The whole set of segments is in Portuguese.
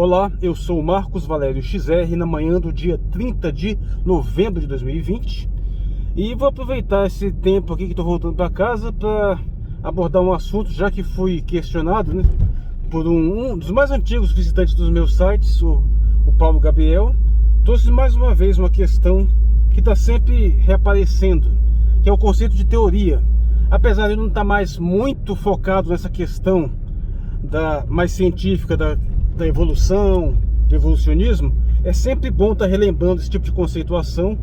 Olá, eu sou o Marcos Valério XR, na manhã do dia 30 de novembro de 2020 e vou aproveitar esse tempo aqui que estou voltando para casa para abordar um assunto, já que fui questionado, né, por um dos mais antigos visitantes dos meus sites, o Paulo Gabriel. Trouxe mais uma vez uma questão que está sempre reaparecendo, que é o conceito de teoria. Apesar de não estar mais muito focado nessa questão mais científica da evolução, do evolucionismo, é sempre bom estar relembrando esse tipo de conceituação,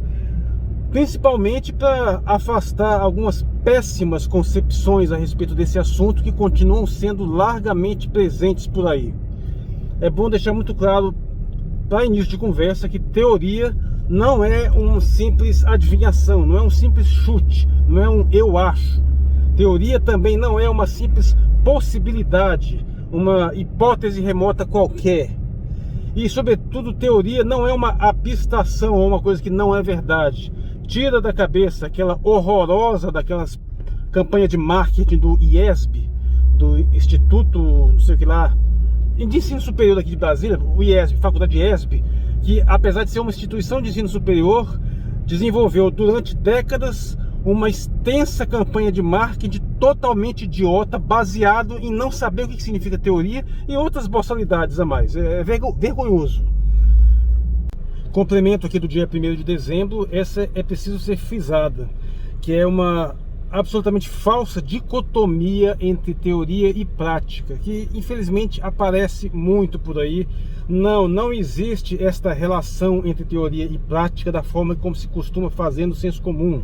principalmente para afastar algumas péssimas concepções a respeito desse assunto que continuam sendo largamente presentes por aí. É bom deixar muito claro, para início de conversa, que teoria não é uma simples adivinhação, não é um simples chute, não é um eu acho. Teoria também não é uma simples possibilidade, uma hipótese remota qualquer. E, sobretudo, teoria não é uma abstração ou uma coisa que não é verdade. Tira da cabeça aquela horrorosa daquelas campanhas de marketing do IESB, do Instituto, não sei o que lá, de ensino superior aqui de Brasília, o IESB, Faculdade IESB, que, apesar de ser uma instituição de ensino superior, desenvolveu durante décadas uma extensa campanha de marketing totalmente idiota, baseado em não saber o que significa teoria e outras boçalidades a mais. É vergonhoso. Complemento aqui do dia 1º de dezembro, essa é preciso ser frisada, que é uma absolutamente falsa dicotomia entre teoria e prática, que infelizmente aparece muito por aí. Não existe esta relação entre teoria e prática da forma como se costuma fazer no senso comum.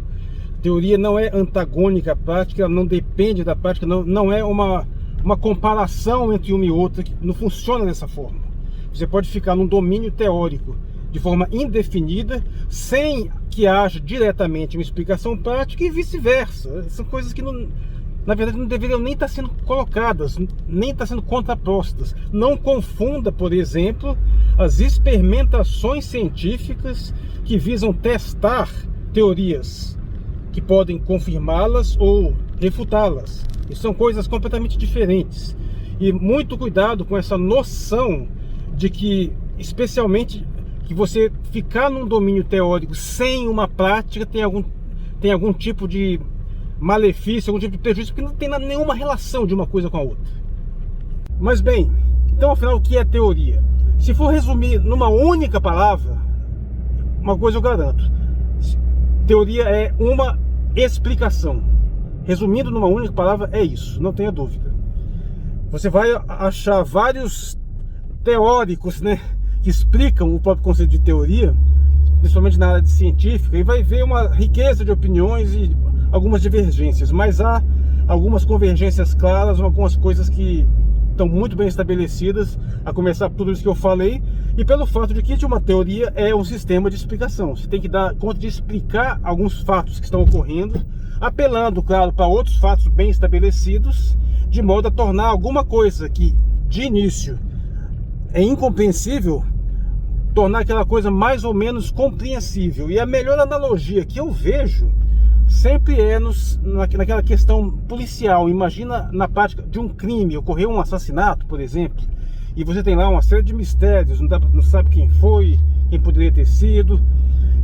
Teoria não é antagônica à prática, ela não depende da prática, não é uma comparação entre uma e outra, que não funciona dessa forma. Você pode ficar num domínio teórico de forma indefinida, sem que haja diretamente uma explicação prática e vice-versa. São coisas que, na verdade, não deveriam nem estar sendo colocadas, nem estar sendo contrapostas. Não confunda, por exemplo, as experimentações científicas que visam testar teorias que podem confirmá-las ou refutá-las. E são coisas completamente diferentes. E muito cuidado com essa noção de que, especialmente, que você ficar num domínio teórico sem uma prática tem algum tipo de malefício, algum tipo de prejuízo, porque não tem nenhuma relação de uma coisa com a outra. Mas bem, então afinal, o que é teoria? Se for resumir numa única palavra, uma coisa eu garanto: teoria é uma explicação. Resumindo numa única palavra, é isso, não tenha dúvida. Você vai achar vários teóricos, né, que explicam o próprio conceito de teoria, principalmente na área de científica, e vai ver uma riqueza de opiniões e algumas divergências, mas há algumas convergências claras, algumas coisas que estão muito bem estabelecidas, a começar por tudo isso que eu falei, e pelo fato de que uma teoria é um sistema de explicação. Você tem que dar conta de explicar alguns fatos que estão ocorrendo, apelando, claro, para outros fatos bem estabelecidos, de modo a tornar alguma coisa que, de início, é incompreensível, tornar aquela coisa mais ou menos compreensível. E a melhor analogia que eu vejo sempre é naquela questão policial. Imagina na prática de um crime, ocorreu um assassinato, por exemplo, e você tem lá uma série de mistérios, não sabe quem foi, quem poderia ter sido.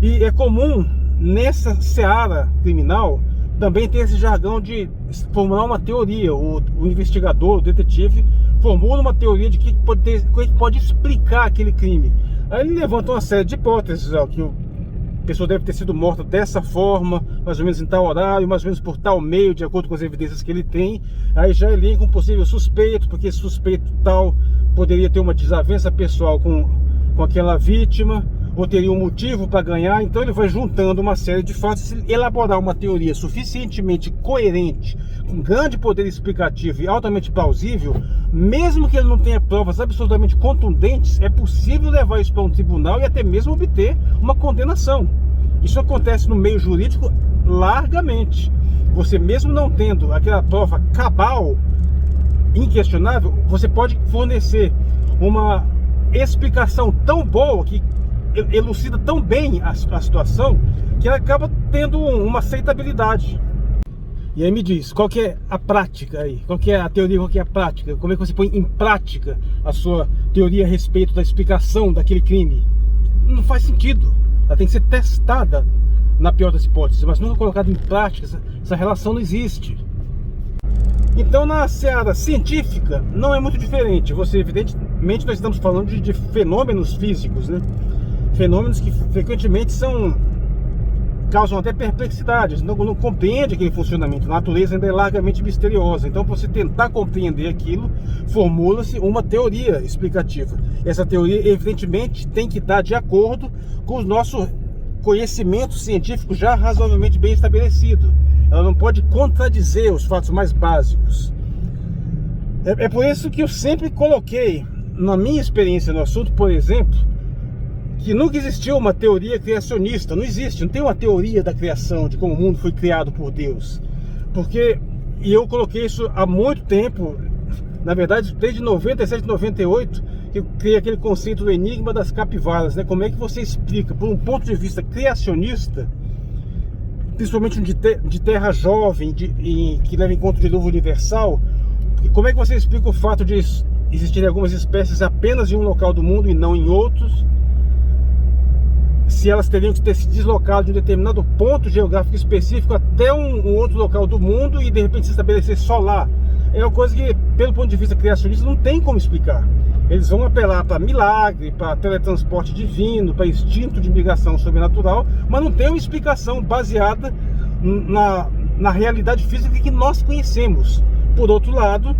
E é comum nessa seara criminal também ter esse jargão de formular uma teoria. O investigador, o detetive, formula uma teoria de que pode explicar aquele crime. Aí ele levanta uma série de hipóteses, que a pessoa deve ter sido morta dessa forma, mais ou menos em tal horário, mais ou menos por tal meio, de acordo com as evidências que ele tem. Aí já elenca um possível suspeito, porque esse suspeito tal poderia ter uma desavença pessoal com aquela vítima, ou teria um motivo para ganhar. Então ele vai juntando uma série de fatos, se elaborar uma teoria suficientemente coerente, com grande poder explicativo e altamente plausível, mesmo que ele não tenha provas absolutamente contundentes, é possível levar isso para um tribunal e até mesmo obter uma condenação. Isso acontece no meio jurídico largamente. Você, mesmo não tendo aquela prova cabal, inquestionável, você pode fornecer uma explicação tão boa, que elucida tão bem a situação, que ela acaba tendo uma aceitabilidade. E aí me diz, qual que é a prática aí? Qual que é a teoria, qual que é a prática? Como é que você põe em prática a sua teoria a respeito da explicação daquele crime? Não faz sentido. Ela tem que ser testada na pior das hipóteses, mas nunca colocada em prática. Essa relação não existe. Então, na seara científica, não é muito diferente. Evidentemente, nós estamos falando de fenômenos físicos, né? Fenômenos que frequentemente causam até perplexidades, não compreende aquele funcionamento. A natureza ainda é largamente misteriosa. Então, para você tentar compreender aquilo, formula-se uma teoria explicativa. Essa teoria, evidentemente, tem que estar de acordo com o nosso conhecimento científico já razoavelmente bem estabelecido. Ela não pode contradizer os fatos mais básicos. É por isso que eu sempre coloquei, na minha experiência no assunto, por exemplo, que nunca existiu uma teoria criacionista. Não existe, não tem uma teoria da criação, de como o mundo foi criado por Deus. E eu coloquei isso há muito tempo, na verdade desde 97, 98, que eu criei aquele conceito do enigma das capivaras, né? Como é que você explica, por um ponto de vista criacionista, principalmente de terra jovem, que leva em conta o dilúvio universal, como é que você explica o fato de existirem algumas espécies apenas em um local do mundo e não em outros? Se elas teriam que ter se deslocado de um determinado ponto geográfico específico até um outro local do mundo e de repente se estabelecer só lá. É uma coisa que, pelo ponto de vista criacionista, não tem como explicar. Eles vão apelar para milagre, para teletransporte divino, para instinto de migração sobrenatural, mas não tem uma explicação baseada na realidade física que nós conhecemos. Por outro lado,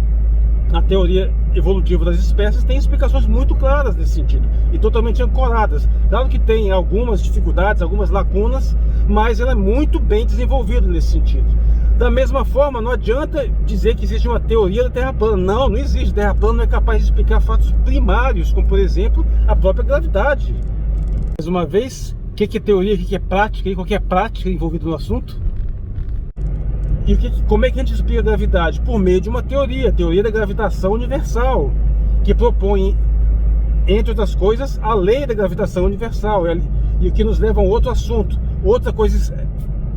a teoria evolutiva das espécies tem explicações muito claras nesse sentido e totalmente ancoradas. Claro que tem algumas dificuldades, algumas lacunas, mas ela é muito bem desenvolvida nesse sentido. Da mesma forma, não adianta dizer que existe uma teoria da Terra plana. Não existe. A Terra plana não é capaz de explicar fatos primários, como por exemplo a própria gravidade. Mais uma vez, o que é teoria, o que é prática e qual que é a prática envolvida no assunto? E como é que a gente explica a gravidade? Por meio de uma teoria, a teoria da gravitação universal, que propõe, entre outras coisas, a lei da gravitação universal, e o que nos leva a um outro assunto. Outra coisa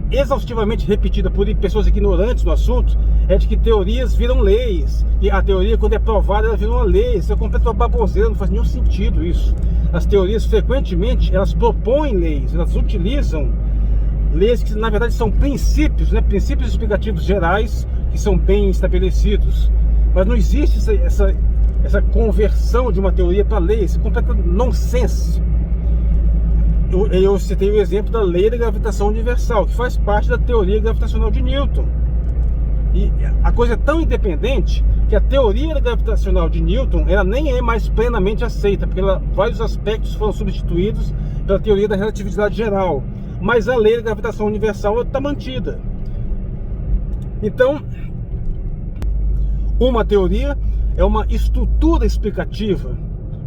exaustivamente repetida por pessoas ignorantes no assunto é de que teorias viram leis, e a teoria, quando é provada, ela vira uma lei. Isso é completamente baboseira, não faz nenhum sentido isso. As teorias, frequentemente, elas propõem leis, elas utilizam leis que na verdade são princípios, né? Princípios explicativos gerais que são bem estabelecidos, mas não existe essa conversão de uma teoria para lei. Isso é completo nonsense. Eu citei o exemplo da lei da gravitação universal, que faz parte da teoria gravitacional de Newton, e a coisa é tão independente que a teoria gravitacional de Newton ela nem é mais plenamente aceita, porque vários aspectos foram substituídos pela teoria da relatividade geral, mas a lei da gravitação universal está mantida. Então, uma teoria é uma estrutura explicativa,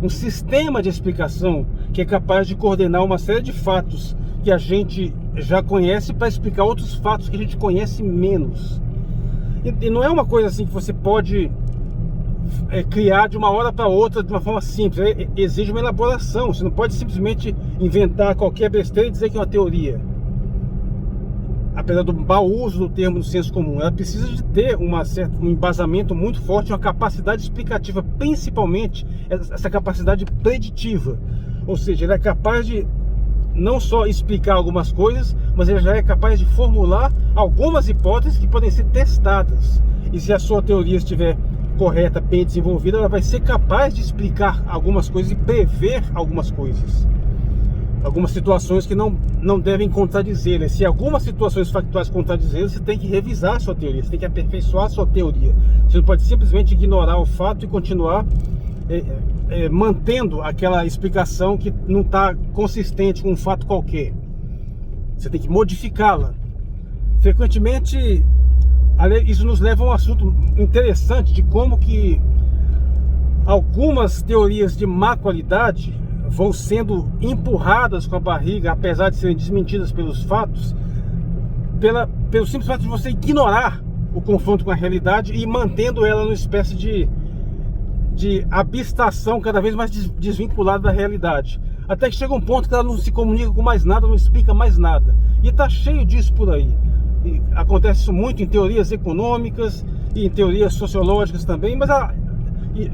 um sistema de explicação que é capaz de coordenar uma série de fatos que a gente já conhece para explicar outros fatos que a gente conhece menos. E não é uma coisa assim que você pode criar de uma hora para outra de uma forma simples. Exige uma elaboração. Você não pode simplesmente inventar qualquer besteira e dizer que é uma teoria. Apesar do mau uso do termo no senso comum, ela precisa de ter um embasamento muito forte, uma capacidade explicativa, principalmente essa capacidade preditiva. Ou seja, ela é capaz de não só explicar algumas coisas, mas ela já é capaz de formular algumas hipóteses que podem ser testadas. E se a sua teoria estiver correta, bem desenvolvida, ela vai ser capaz de explicar algumas coisas e prever algumas coisas. Algumas situações que não devem contradizer. Se algumas situações factuais contradizerem, você tem que revisar a sua teoria, você tem que aperfeiçoar a sua teoria. Você não pode simplesmente ignorar o fato e continuar mantendo aquela explicação que não está consistente com um fato qualquer. Você tem que modificá-la. Frequentemente, isso nos leva a um assunto interessante de como que algumas teorias de má qualidade vão sendo empurradas com a barriga, apesar de serem desmentidas pelos fatos, pelo simples fato de você ignorar o confronto com a realidade e mantendo ela numa espécie de abstração cada vez mais desvinculada da realidade. Até que chega um ponto que ela não se comunica com mais nada, não explica mais nada. E está cheio disso por aí. E acontece isso muito em teorias econômicas e em teorias sociológicas também, mas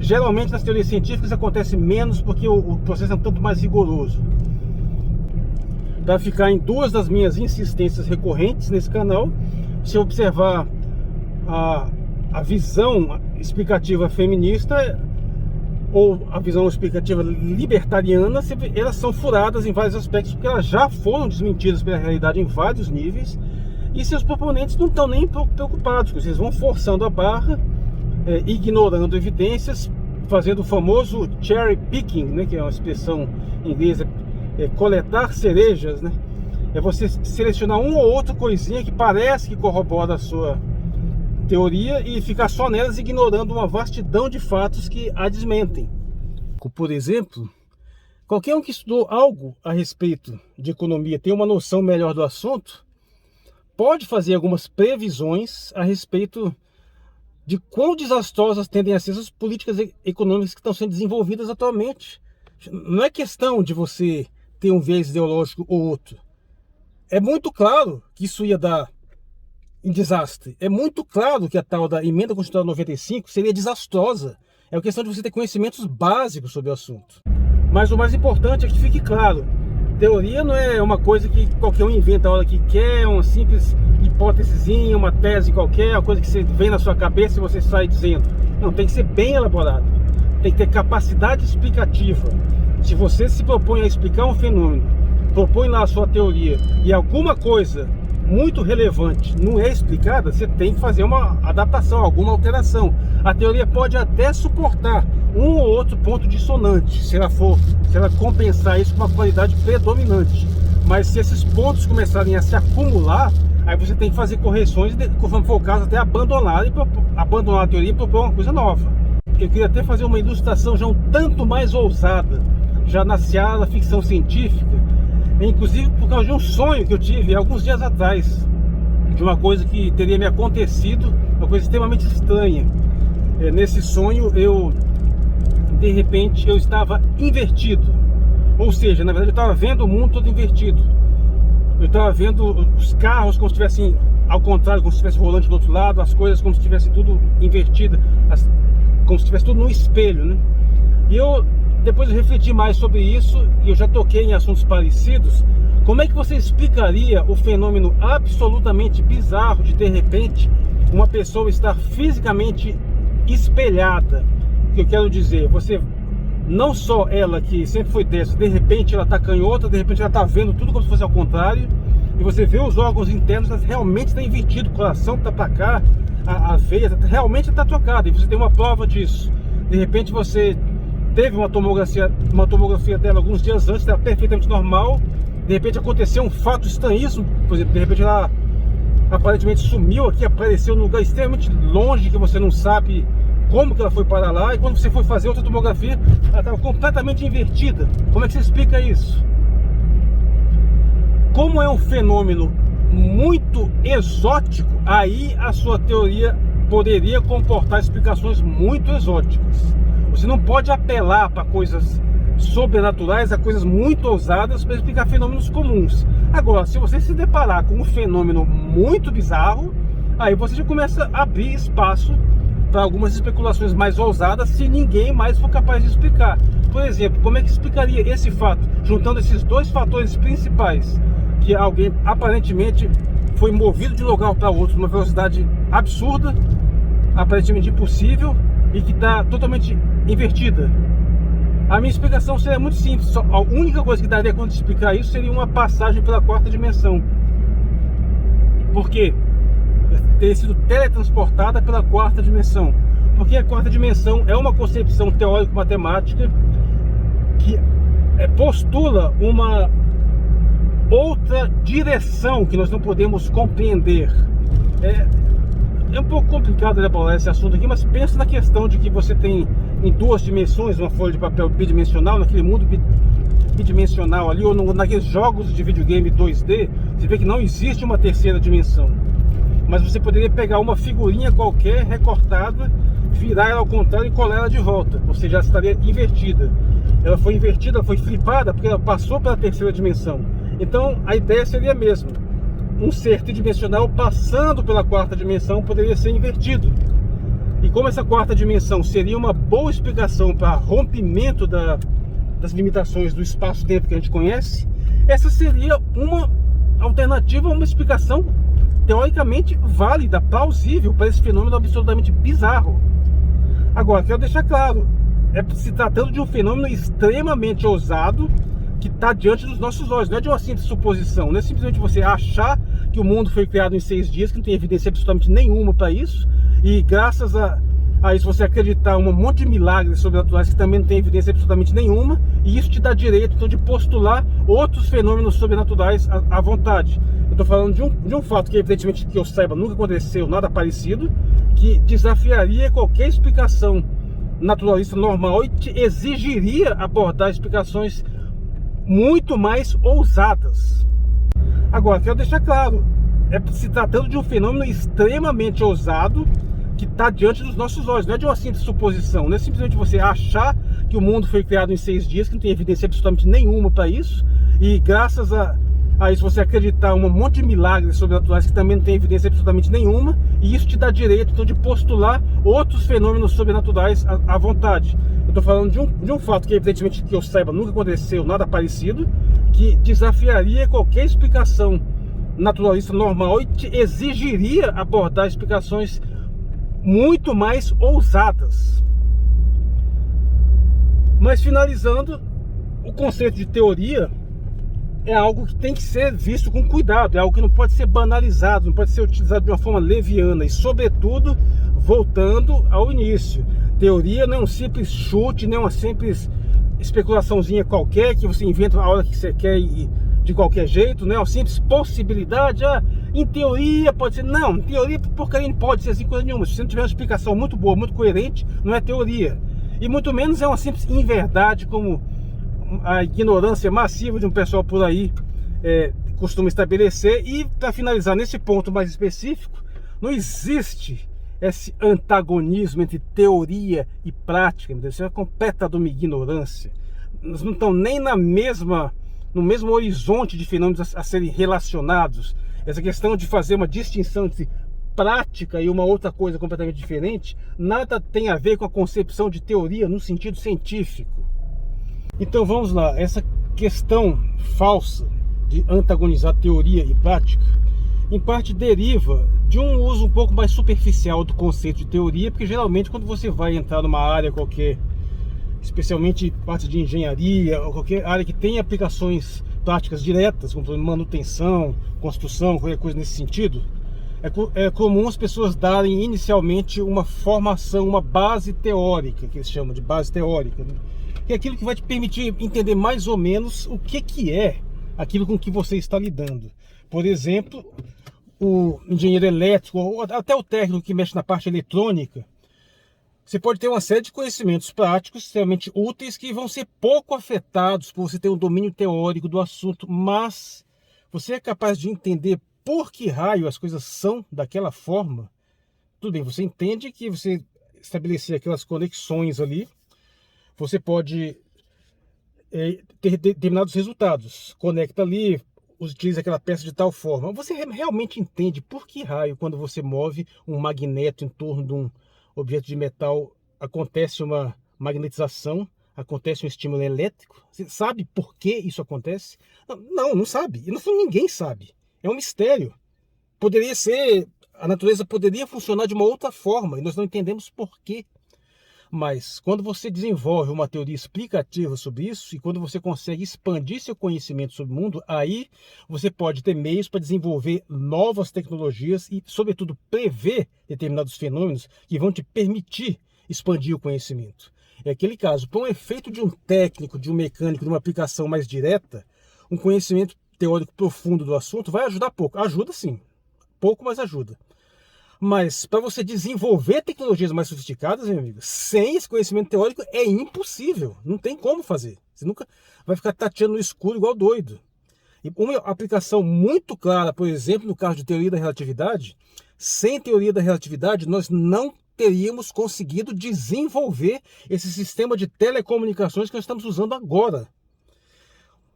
geralmente nas teorias científicas acontece menos porque o processo é um tanto mais rigoroso. Para ficar em duas das minhas insistências recorrentes nesse canal, se observar a visão explicativa feminista ou a visão explicativa libertariana, elas são furadas em vários aspectos, porque elas já foram desmentidas pela realidade em vários níveis, e seus proponentes não estão nem preocupados, eles vão forçando a barra, ignorando evidências, fazendo o famoso cherry picking, né, que é uma expressão inglesa, coletar cerejas, né? É você selecionar uma ou outra coisinha que parece que corrobora a sua teoria e ficar só nelas, ignorando uma vastidão de fatos que a desmentem. Por exemplo, qualquer um que estudou algo a respeito de economia, tem uma noção melhor do assunto, pode fazer algumas previsões a respeito de quão desastrosas tendem a ser as políticas econômicas que estão sendo desenvolvidas atualmente. Não é questão de você ter um viés ideológico ou outro. É muito claro que isso ia dar em desastre. É muito claro que a tal da emenda constitucional 95 seria desastrosa. É uma questão de você ter conhecimentos básicos sobre o assunto. Mas o mais importante é que fique claro, teoria não é uma coisa que qualquer um inventa a hora que quer, uma simples hipótesezinha, uma tese qualquer, uma coisa que você vem na sua cabeça e você sai dizendo. Não, tem que ser bem elaborado. Tem que ter capacidade explicativa. Se você se propõe a explicar um fenômeno, propõe lá a sua teoria e alguma coisa muito relevante não é explicada, você tem que fazer uma adaptação, alguma alteração. A teoria pode até suportar um ou outro ponto dissonante, se ela compensar isso com uma qualidade predominante. Mas se esses pontos começarem a se acumular, aí você tem que fazer correções, conforme for o caso, até abandonar a teoria e propor uma coisa nova. Eu queria até fazer uma ilustração já um tanto mais ousada, já na seara da ficção científica, inclusive por causa de um sonho que eu tive alguns dias atrás, de uma coisa que teria me acontecido, uma coisa extremamente estranha. Nesse sonho, de repente, eu estava invertido, ou seja, na verdade eu estava vendo o mundo todo invertido. Eu estava vendo os carros como se estivessem ao contrário, como se estivesse volante do outro lado, as coisas como se estivesse tudo invertido, como se estivesse tudo no espelho, né? E depois eu refleti mais sobre isso, e eu já toquei em assuntos parecidos. Como é que você explicaria o fenômeno absolutamente bizarro de repente, uma pessoa estar fisicamente espelhada? O que eu quero dizer, não só ela que sempre foi dessa, de repente ela está canhota, de repente ela está vendo tudo como se fosse ao contrário, e você vê os órgãos internos, elas realmente está invertido, o coração está para cá, a veia realmente está trocada, e você tem uma prova disso. De repente você teve uma tomografia dela alguns dias antes, estava perfeitamente normal, de repente aconteceu um fato estranhíssimo, por exemplo, de repente ela aparentemente sumiu aqui, apareceu num lugar extremamente longe, que você não sabe como que ela foi parar lá, e quando você foi fazer outra tomografia, ela estava completamente invertida. Como é que você explica isso? Como é um fenômeno muito exótico, aí a sua teoria poderia comportar explicações muito exóticas. Você não pode apelar para coisas sobrenaturais, a coisas muito ousadas para explicar fenômenos comuns. Agora, se você se deparar com um fenômeno muito bizarro, aí você já começa a abrir espaço para algumas especulações mais ousadas, se ninguém mais for capaz de explicar. Por exemplo, como é que explicaria esse fato, juntando esses dois fatores principais, que alguém aparentemente foi movido de um lugar para outro numa velocidade absurda, aparentemente impossível, e que está totalmente invertida? A minha explicação seria muito simples. A única coisa que daria conta de explicar isso seria uma passagem pela quarta dimensão. Por quê? Ter sido teletransportada pela quarta dimensão. Porque a quarta dimensão é uma concepção teórico-matemática que postula uma outra direção que nós não podemos compreender. É um pouco complicado elaborar esse assunto aqui, mas pensa na questão de que você tem em duas dimensões uma folha de papel bidimensional, naquele mundo bidimensional ali, ou naqueles jogos de videogame 2D, você vê que não existe uma terceira dimensão. Mas você poderia pegar uma figurinha qualquer, recortada, virar ela ao contrário e colar ela de volta, ou seja, ela estaria invertida. Ela foi invertida, ela foi flipada, porque ela passou pela terceira dimensão. Então a ideia seria a mesma. um ser tridimensional passando pela quarta dimensão poderia ser invertido. E como essa quarta dimensão seria uma boa explicação para rompimento das limitações do espaço-tempo que a gente conhece, essa seria uma alternativa, uma explicação teoricamente válida, plausível para esse fenômeno absolutamente bizarro. Agora, quero deixar claro, se tratando de um fenômeno extremamente ousado que está diante dos nossos olhos, não é de uma simples suposição, não é simplesmente você achar que o mundo foi criado em 6 dias, que não tem evidência absolutamente nenhuma para isso, e graças a isso você acreditar em um monte de milagres sobrenaturais que também não tem evidência absolutamente nenhuma, e isso te dá direito então de postular outros fenômenos sobrenaturais à vontade. Eu estou falando de um fato que evidentemente que eu saiba nunca aconteceu nada parecido, que desafiaria qualquer explicação naturalista normal e te exigiria abordar explicações muito mais ousadas. Agora, quero deixar claro, se tratando de um fenômeno extremamente ousado que está diante dos nossos olhos, não é de uma simples suposição, não é simplesmente você achar que o mundo foi criado em 6 dias, que não tem evidência absolutamente nenhuma para isso, e graças a isso você acreditar em um monte de milagres sobrenaturais que também não tem evidência absolutamente nenhuma, e isso te dá direito então de postular outros fenômenos sobrenaturais à vontade. Eu estou falando de um fato que evidentemente que eu saiba nunca aconteceu nada parecido, que desafiaria qualquer explicação naturalista normal e te exigiria abordar explicações muito mais ousadas. Mas finalizando, o conceito de teoria é algo que tem que ser visto com cuidado, é algo que não pode ser banalizado, não pode ser utilizado de uma forma leviana, e sobretudo, voltando ao início, teoria não é um simples chute, não é uma simples especulaçãozinha qualquer que você inventa a hora que você quer e de qualquer jeito, não é uma simples possibilidade, em teoria pode ser, não, em teoria porcaria não pode ser assim coisa nenhuma, se você não tiver uma explicação muito boa, muito coerente, não é teoria, e muito menos é uma simples inverdade como a ignorância massiva de um pessoal por aí costuma estabelecer. E para finalizar nesse ponto mais específico, não existe esse antagonismo entre teoria e prática, isso é uma completa de uma ignorância. Nós não estamos nem no mesmo horizonte de fenômenos a serem relacionados. Essa questão de fazer uma distinção entre prática e uma outra coisa completamente diferente, nada tem a ver com a concepção de teoria no sentido científico. Então vamos lá, essa questão falsa de antagonizar teoria e prática, em parte deriva de um uso um pouco mais superficial do conceito de teoria, porque geralmente quando você vai entrar numa área qualquer, especialmente parte de engenharia ou qualquer área que tem aplicações práticas diretas, como manutenção, construção, qualquer coisa nesse sentido, é comum as pessoas darem inicialmente uma formação, uma base teórica, que eles chamam de base teórica, né? Que é aquilo que vai te permitir entender mais ou menos o que é aquilo com que você está lidando. Por exemplo, o engenheiro elétrico, ou até o técnico que mexe na parte eletrônica, você pode ter uma série de conhecimentos práticos extremamente úteis que vão ser pouco afetados por você ter um domínio teórico do assunto, mas você é capaz de entender por que raio as coisas são daquela forma. Tudo bem, você entende que você estabelecer aquelas conexões ali, você pode ter determinados resultados. Conecta ali, utiliza aquela peça de tal forma. Você realmente entende por que raio, quando você move um magneto em torno de um objeto de metal, acontece uma magnetização, acontece um estímulo elétrico? Você sabe por que isso acontece? Não sabe. Ninguém sabe. É um mistério. Poderia ser, a natureza poderia funcionar de uma outra forma e nós não entendemos por quê. Mas quando você desenvolve uma teoria explicativa sobre isso e quando você consegue expandir seu conhecimento sobre o mundo, aí você pode ter meios para desenvolver novas tecnologias e, sobretudo, prever determinados fenômenos que vão te permitir expandir o conhecimento. É aquele caso, para um efeito de um técnico, de um mecânico, de uma aplicação mais direta, um conhecimento teórico profundo do assunto vai ajudar pouco. Ajuda sim, pouco, mas ajuda. Mas para você desenvolver tecnologias mais sofisticadas, meu amigo, sem esse conhecimento teórico é impossível. Não tem como fazer. Você nunca vai ficar tateando no escuro igual doido. E uma aplicação muito clara, por exemplo, no caso de teoria da relatividade, sem teoria da relatividade nós não teríamos conseguido desenvolver esse sistema de telecomunicações que nós estamos usando agora.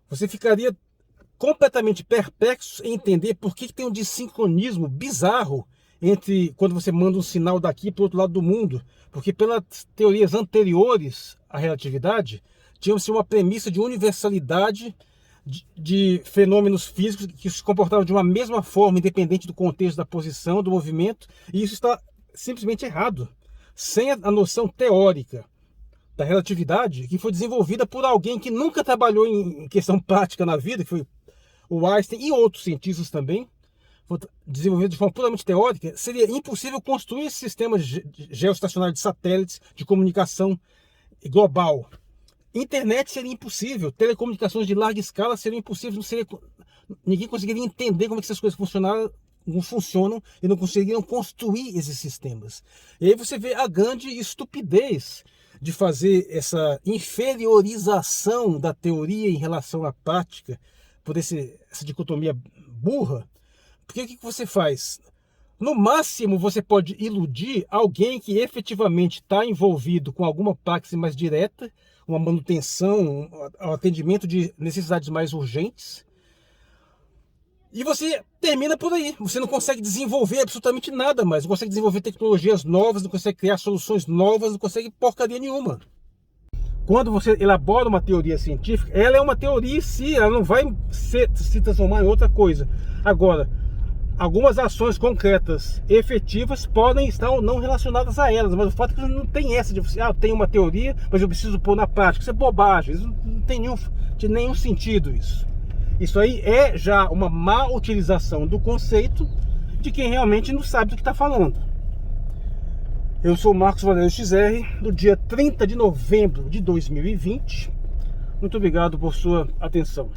Você ficaria completamente perplexos em entender por que tem um desincronismo bizarro entre quando você manda um sinal daqui para o outro lado do mundo. Porque pelas teorias anteriores à relatividade, tinha-se uma premissa de universalidade de fenômenos físicos que se comportavam de uma mesma forma, independente do contexto, da posição, do movimento, e isso está simplesmente errado. Sem a noção teórica da relatividade, que foi desenvolvida por alguém que nunca trabalhou em questão prática na vida, que foi o Einstein e outros cientistas também, foi desenvolvido de forma puramente teórica, seria impossível construir esse sistema geoestacionário de satélites de comunicação global. Internet seria impossível, telecomunicações de larga escala seriam impossíveis, ninguém conseguiria entender como é que essas coisas funcionam e não conseguiriam construir esses sistemas. E aí você vê a grande estupidez de fazer essa inferiorização da teoria em relação à prática, por essa dicotomia burra. Porque o que você faz? No máximo, você pode iludir alguém que efetivamente está envolvido com alguma prática mais direta, uma manutenção, um atendimento de necessidades mais urgentes. E você termina por aí. Você não consegue desenvolver absolutamente nada mais. Não consegue desenvolver tecnologias novas, não consegue criar soluções novas, não consegue porcaria nenhuma. Quando você elabora uma teoria científica, ela é uma teoria em si, ela não vai se transformar em outra coisa. Agora, algumas ações concretas, efetivas, podem estar ou não relacionadas a elas, mas o fato é que não tem essa de você, eu tenho uma teoria, mas eu preciso pôr na prática. Isso é bobagem, isso não tem nenhum sentido isso. Isso aí é já uma má utilização do conceito de quem realmente não sabe do que está falando. Eu sou o Marcos Valério XR, do dia 30 de novembro de 2020. Muito obrigado por sua atenção.